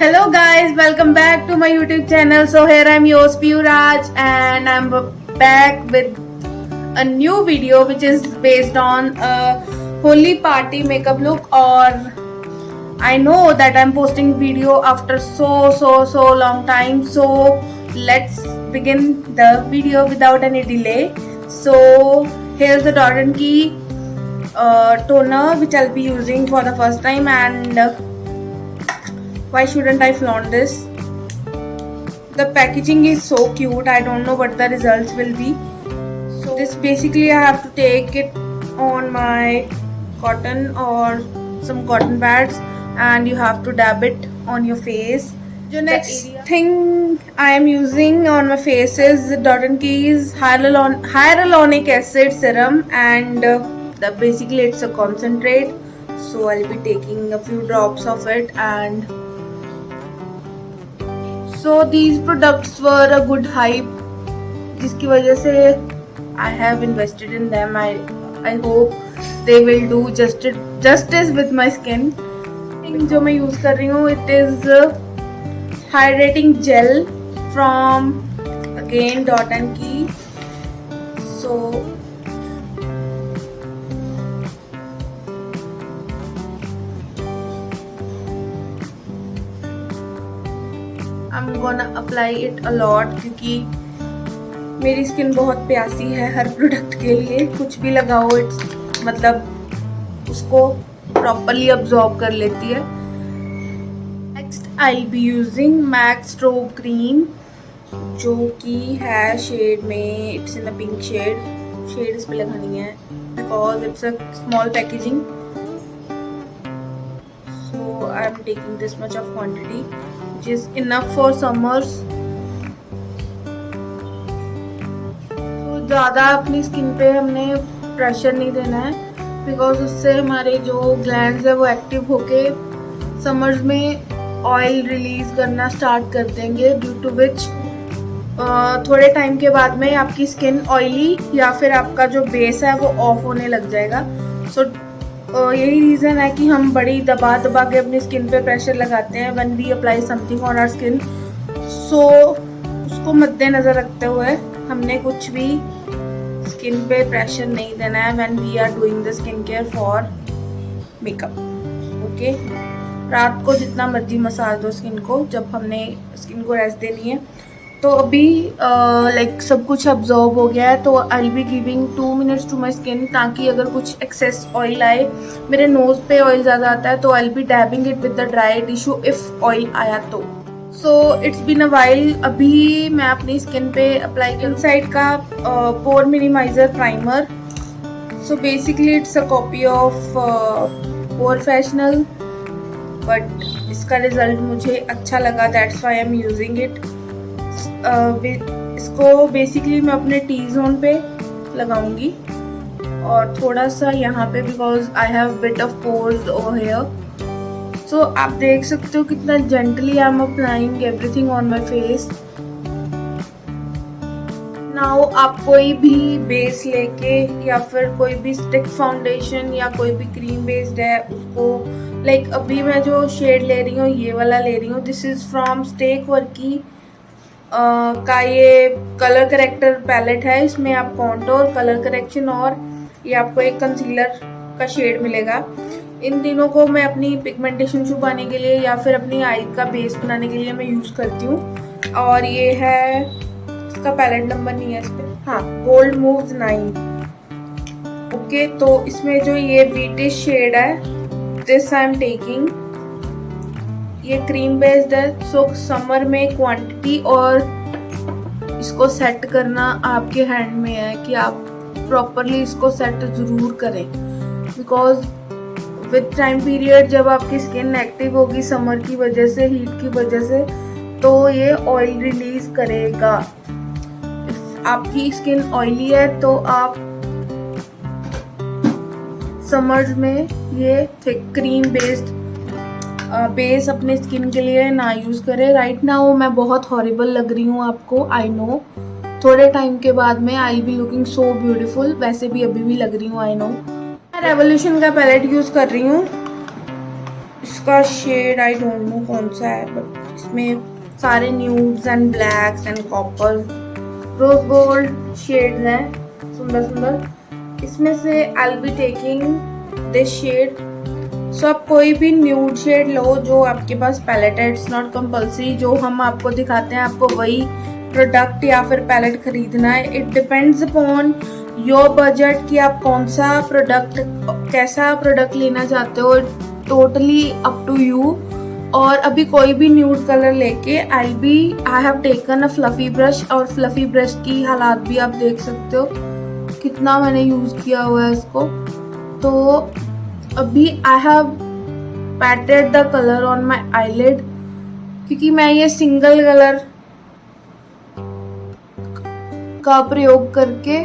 Hello guys, welcome back to my YouTube channel. So here I'm your host Piyu Raj and I'm back with a new video which is based on a holy party makeup look. Or I know that I'm posting video after so long time. So let's begin the video without any delay. So here's the Dot & Key toner which I'll be using for the first time, and why shouldn't I flaunt this? The packaging is so cute. I don't know what the results will be. So this basically I have to take it on my cotton or some cotton pads and you have to dab it on your face. The next thing I am using on my face is Dot & Key's hyaluronic acid serum, and basically it's a concentrate. So I'll be taking a few drops of it, and so these products were a good hype जिसकी वजह से I have invested in them. I hope they will do justice with my skin. जो मैं use कर रही हूँ it is hydrating gel from again Dot & Key. So I'm gonna apply it a lot क्योंकि मेरी स्किन बहुत प्यासी है हर प्रोडक्ट के लिए. कुछ भी लगाओ इट्स मतलब उसको प्रॉपरली अब्जॉर्ब कर लेती है. Next I be using Mac strobe cream जो कि है शेड में, it's in a pink shade इस पे लगानी है because it's a small packaging. So I am taking this much of quantity which is enough for summers. तो ज़्यादा अपनी स्किन पे हमने प्रेशर नहीं देना है बिकॉज उससे हमारे जो ग्लैंड्स है वो एक्टिव होके समर्स में ऑयल रिलीज करना स्टार्ट कर देंगे, ड्यू टू विच थोड़े टाइम के बाद में आपकी स्किन ऑयली या फिर आपका जो बेस है वो ऑफ होने लग जाएगा. सो यही रीज़न है कि हम बड़ी दबा के अपनी स्किन पे प्रेशर लगाते हैं when we apply something on our skin. So उसको मद्देनज़र रखते हुए हमने कुछ भी स्किन पे प्रेशर नहीं देना है when we are doing the skin care for makeup. Okay, रात को जितना मर्जी मसाज दो स्किन को जब हमने स्किन को रेस्ट देनी है. तो अभी लाइक सब कुछ अब्जॉर्ब हो गया है तो I will be giving 2 minutes to my skin, ताकि अगर कुछ एक्सेस ऑयल आए, मेरे नोज़ पे ऑयल ज़्यादा आता है तो I will be dabbing it with the dry tissue if oil आया तो. So it's been a while. अभी मैं अपनी स्किन पे अप्लाई कर साइड का pore minimizer primer. So basically it's a copy of porefessional, but इसका result मुझे अच्छा लगा, that's why I am using it. इसको बेसिकली मैं अपने टी जोन पे लगाऊंगी और थोड़ा सा यहाँ पे because I have bit of pores over here. So आप देख सकते हो कितना gently I am applying everything on my face. Now आप कोई भी बेस लेके या फिर कोई भी स्टिक फाउंडेशन या कोई भी क्रीम बेस्ड है उसको, लाइक अभी मैं जो शेड ले रही हूँ ये वाला ले रही हूँ. This is from stake Varkey का ये कलर करेक्टर पैलेट है. इसमें आप कॉन्टोर, कलर करेक्शन और ये आपको एक कंसीलर का शेड मिलेगा. इन तीनों को मैं अपनी पिगमेंटेशन छुपाने के लिए या फिर अपनी आई का बेस बनाने के लिए मैं यूज़ करती हूँ. और ये है, इसका पैलेट नंबर नहीं है इस पर, हाँ, गोल्ड मूव्स 9. ओके, तो इसमें जो ये व्हीटिश शेड है दिस आई एम टेकिंग. ये क्रीम बेस्ड है. सो समर में क्वांटिटी और इसको सेट करना आपके हैंड में है कि आप प्रॉपरली इसको सेट ज़रूर करें, बिकॉज विद टाइम पीरियड जब आपकी स्किन एक्टिव होगी समर की वजह से, हीट की वजह से, तो ये ऑयल रिलीज करेगा. इफ आपकी स्किन ऑयली है तो आप समर्स में ये थिक क्रीम बेस्ड बेस अपने स्किन के लिए ना यूज़ करें. राइट नाउ मैं बहुत हॉरिबल लग रही हूँ आपको, आई नो. थोड़े टाइम के बाद में आई will be looking so beautiful. वैसे भी अभी भी लग रही हूँ, आई नो. मैं रेवोल्यूशन का पैलेट यूज़ कर रही हूँ इसका शेड आई डोंट नो कौन सा है, बट इसमें सारे nudes and blacks and copper rose gold shades हैं, सुंदर सुंदर। इसमें से I will be taking this shade. So आप कोई भी न्यूड शेड लो जो आपके पास पैलेट है, इट्स नॉट कंपल्सरी जो हम आपको दिखाते हैं आपको वही प्रोडक्ट या फिर पैलेट खरीदना है। It depends upon your budget कि आप कौन सा प्रोडक्ट, कैसा प्रोडक्ट लेना चाहते हो, टोटली अप टू यू। और अभी कोई भी न्यूड कलर लेके I have taken a fluffy brush, और फ्लफी ब्रश की हालात भी आप देख सकते हो कितना मैंने यूज किया हुआ है इसको। तो अभी I have पैटेड the colour on my eyelid, क्योंकि मैं ये सिंगल कलर का प्रयोग करके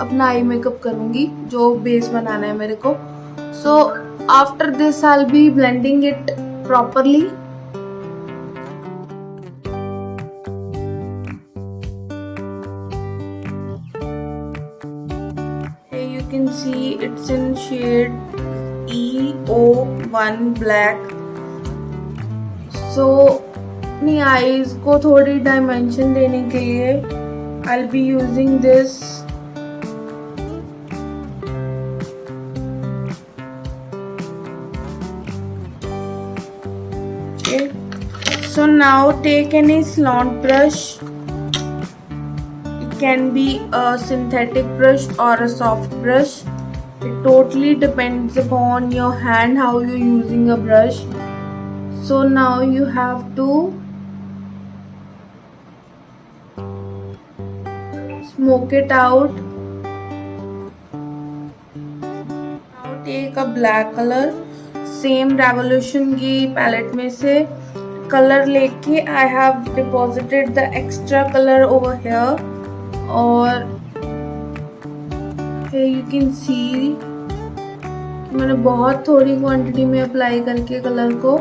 अपना आई मेकअप करूंगी जो बेस बनाना है मेरे को। So after this I will B blending it properly. Here you can see it's in shade E01 black. So अपनी eyes को थोड़ी डायमेंशन देने के लिए I'll be using this So now take any slant brush. It can be a synthetic brush or a soft brush. It totally depends upon your hand how you're using a brush. So now you have to smoke it out. Now take a black color. Same Revolution की palette में से colour लेके I have deposited the extra colour over here, और you can see मैंने बहुत थोड़ी quantity में apply करके कलर को।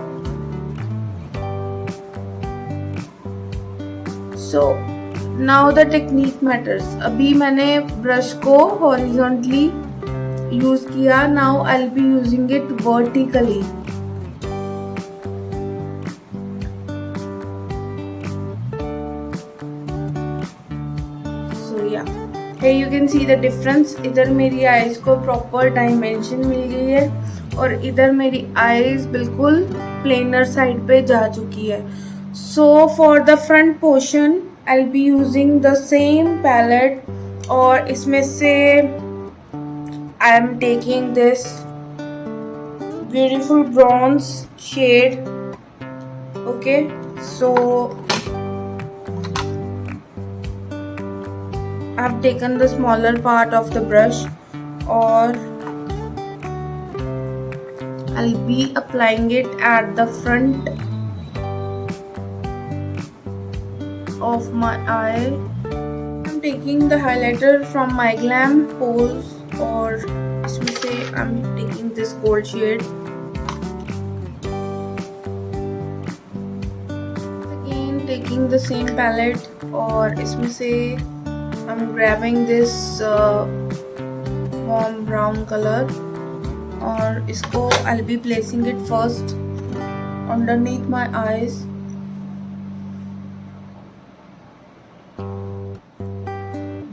So now the technique matters. अभी मैंने ब्रश को हॉरिजॉन्टली यूज किया, now I will be using it vertically. Here you can see the difference. इधर मेरी आईज को प्रॉपर डायमेंशन मिल गई है और इधर मेरी आईज बिल्कुल प्लेनर साइड पे जा चुकी है। So for the front portion I will be using the same palette, और इसमें से I am taking this beautiful bronze shade. Okay, so I have taken the smaller part of the brush, or I'll be applying it at the front of my eye. I'm taking the highlighter from my Glam Pose, और इसमें से I'm taking this gold shade. Again taking the same palette, और इसमें से I'm grabbing this warm brown color, और इसको I'll be placing it first underneath my eyes.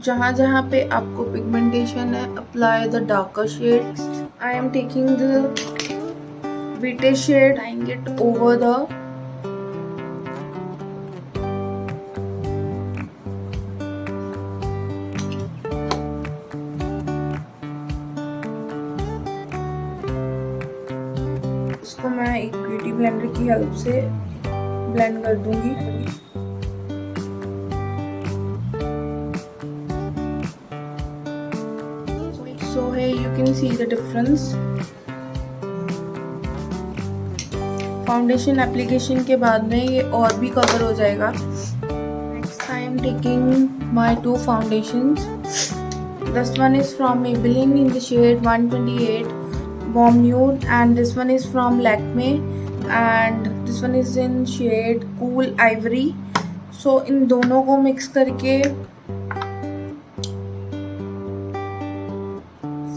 जहाँ जहाँ पे आपको पिगमेंटेशन है, apply the darker shades. I am taking the Vitae shade, applying it over the इसको मैं एक ब्यूटी ब्लेंडर की हेल्प से ब्लेंड कर दूंगी। So here you can see the difference. Foundation application के बाद में ये और भी कवर हो जाएगा। Next I am taking my two foundations. This one is from Maybelline in the shade 128 Warm Nude, and this one is from Lakme, and this one is in shade Cool Ivory. So इन दोनों को mix करके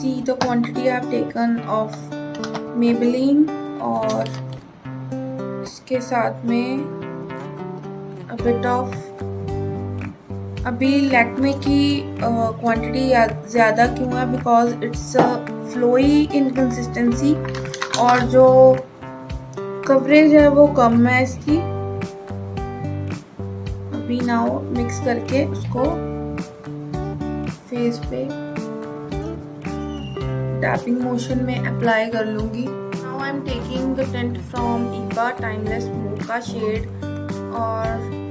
see the quantity I have taken of Maybelline, और के साथ में a bit of, अभी लैक्मे की quantity ज़्यादा क्यों है, because it's flowy in consistency और जो कवरेज है वो कम है इसकी। अभी नाउ मिक्स करके उसको फेस पे टैपिंग मोशन में अप्लाई कर लूँगी। Now I am taking the tint from Iba timeless mocha shade, और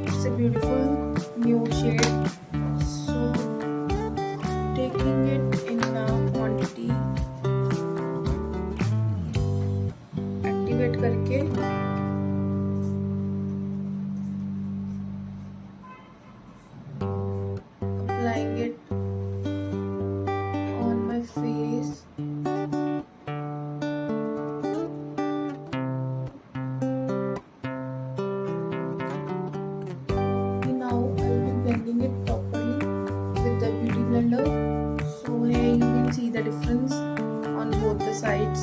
it's a beautiful nude shade, so taking it in a quantity, activate करके applying it on my face. Blending it properly with the beauty blender, so here you can see the difference on both the sides.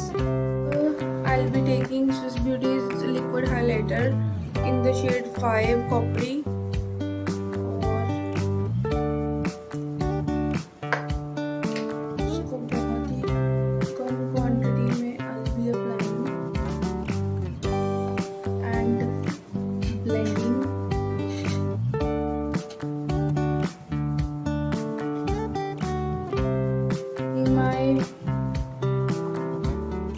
I'll be taking Swiss Beauty's liquid highlighter in the shade 5 Coppery, और इसको बहुत ही कम quantity में I'll be applying and blending.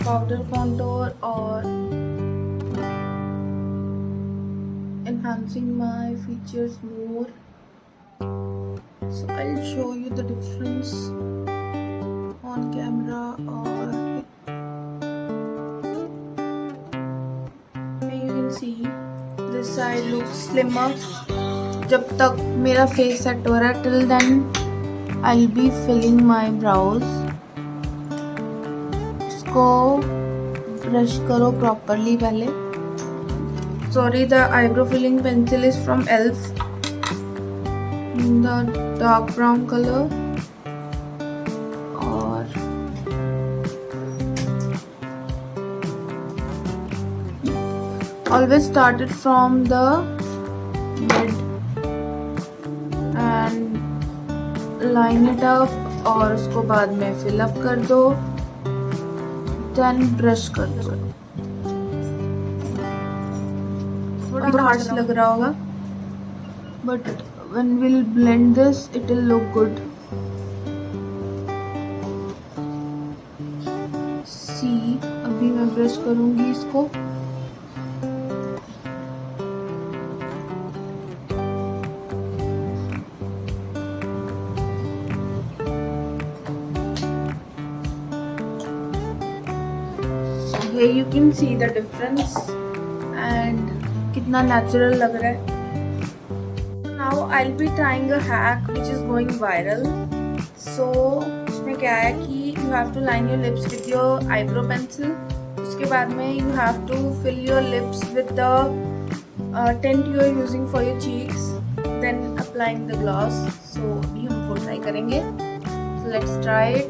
Powder contour or enhancing my features more, so I'll show you the difference on camera. और you can see this side looks slimmer. जब तक मेरा face set हो रहा है, till then I'll be filling my brows. को brush करो properly पहले। Sorry, the eyebrow filling pencil is from Elf, the dark brown colour, और always started from the mid and line it up, और उसको बाद में फिल अप कर दो, देन ब्रश कर दो। थोड़ा हार्श लग रहा होगा, but when will blend this it will look good. See, अभी मैं ब्रश करूंगी इसको। Here you can see the difference and कितना natural लग रहा है। Now I'll be trying a hack which is going viral. So उसमें क्या है कि you have to line your lips with your eyebrow pencil. उसके बाद में you have to fill your lips with the tint you are using for your cheeks. Then applying the gloss. So अभी हम वो try करेंगे. So let's try it.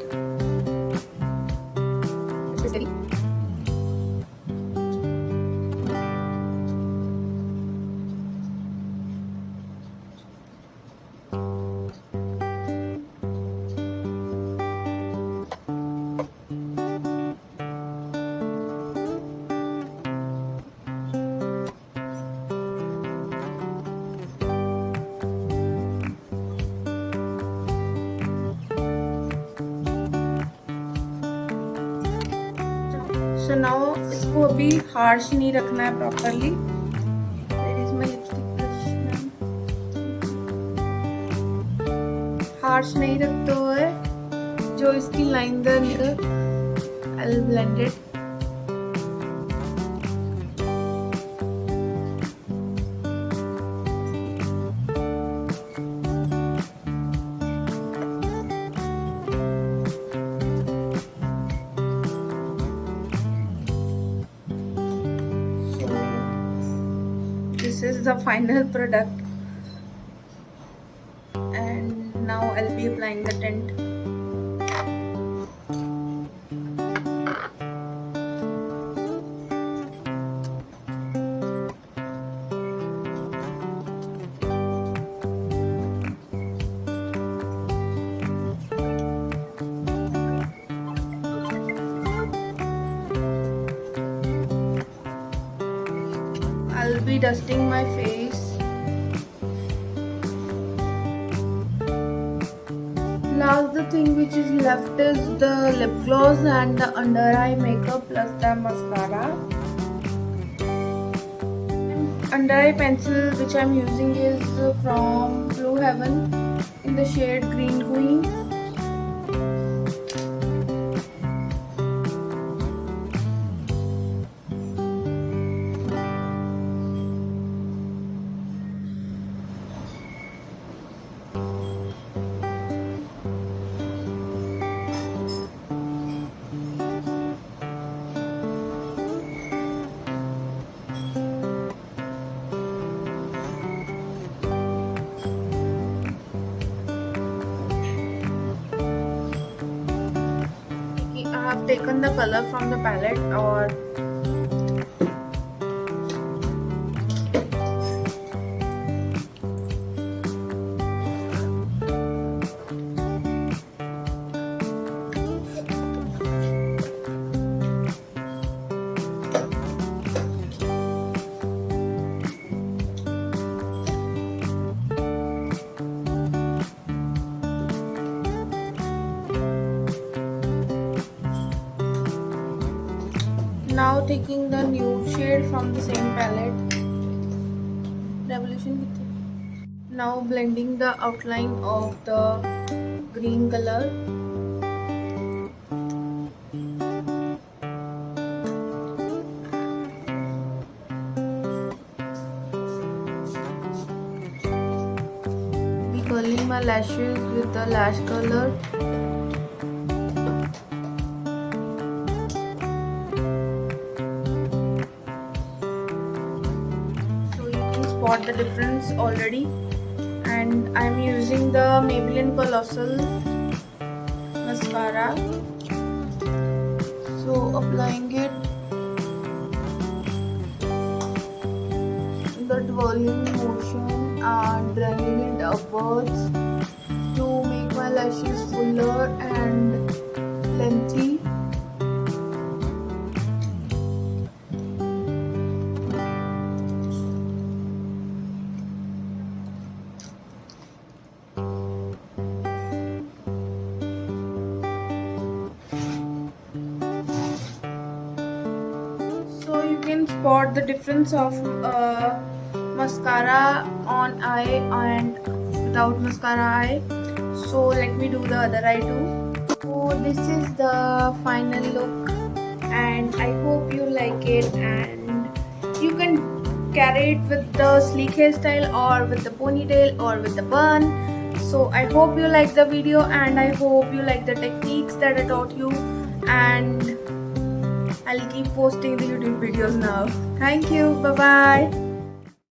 So now इसको अभी harsh नहीं रखना है properly. Where is my lipstick brush? Harsh नहीं रखते हुए जो इसकी लाइन दर I'll blend it. This is the final product, and now I'll be applying the tint. be dusting my face. Last the thing which is left is the lip gloss and the under eye makeup plus the mascara. Under eye pencil which I am using is from Blue Heaven in the shade Green Queen. I have taken the color from the palette or now taking the nude shade from the same palette, Revolution. Now blending the outline of the green color. Be curling my lashes with the lash curler. Spot the difference already, and I'm using the Maybelline Colossal mascara. So applying it in the twirling motion and dragging it upwards to make my lashes fuller and lengthy. So you can spot the difference of mascara on eye and without mascara eye. So let me do the other eye too. So this is the final look, and I hope you like it, and you can carry it with the sleek hairstyle or with the ponytail or with the bun. So I hope you like the video, and I hope you like the techniques that I taught you, and I'll keep posting the YouTube videos now. Thank you. Bye bye.